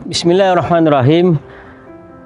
Bismillahirrahmanirrahim.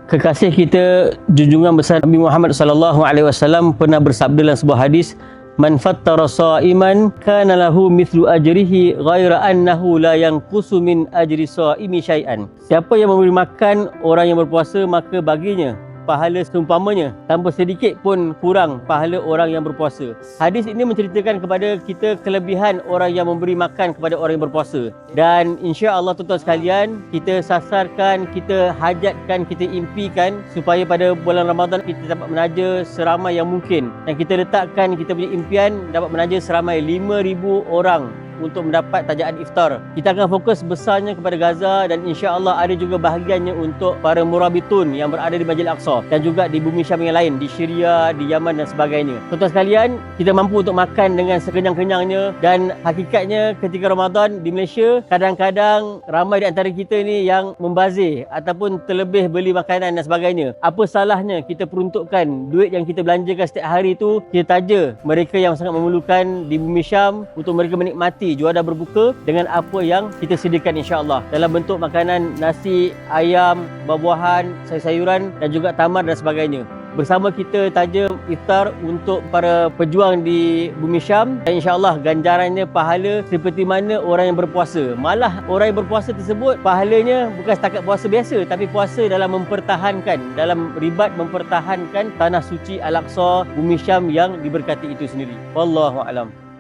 Kekasih kita junjungan besar Nabi Muhammad sallallahu alaihi wasallam pernah bersabda dalam sebuah hadis, "Man fattara sha'iman kana lahu mithlu ajrihi ghaira annahu la yanqusu min ajri sha'imi syai'an." Siapa yang memberi makan orang yang berpuasa, maka baginya pahala seumpamanya, tanpa sedikit pun kurang pahala orang yang berpuasa. Hadis ini menceritakan kepada kita kelebihan orang yang memberi makan kepada orang yang berpuasa. Dan insya-Allah tuan-tuan sekalian, kita sasarkan, kita hajatkan, kita impikan supaya pada bulan Ramadan kita dapat menaja seramai yang mungkin. Dan kita letakkan kita punya impian dapat menaja seramai 5,000 orang untuk mendapat tajaan iftar. Kita akan fokus besarnya kepada Gaza dan insya-Allah ada juga bahagiannya untuk para murabitun yang berada di Masjid Al-Aqsa dan juga di bumi Syam yang lain, di Syria, di Yaman dan sebagainya. Tuan-tuan sekalian, kita mampu untuk makan dengan sekenyang-kenyangnya, dan hakikatnya ketika Ramadan di Malaysia, kadang-kadang ramai di antara kita ni yang membazir ataupun terlebih beli makanan dan sebagainya. Apa salahnya kita peruntukkan duit yang kita belanjakan setiap hari tu, kita taja mereka yang sangat memerlukan di bumi Syam untuk mereka menikmati juadah berbuka dengan apa yang kita sediakan insya-Allah dalam bentuk makanan nasi, ayam, buah-buahan, sayur-sayuran dan juga tamar dan sebagainya. Bersama kita taja iftar untuk para pejuang di bumi Syam, dan insya-Allah ganjarannya pahala seperti mana orang yang berpuasa. Malah orang yang berpuasa tersebut pahalanya bukan setakat puasa biasa, tapi puasa dalam mempertahankan, dalam ribat mempertahankan tanah suci Al-Aqsa, bumi Syam yang diberkati itu sendiri. Wallahu a'lam.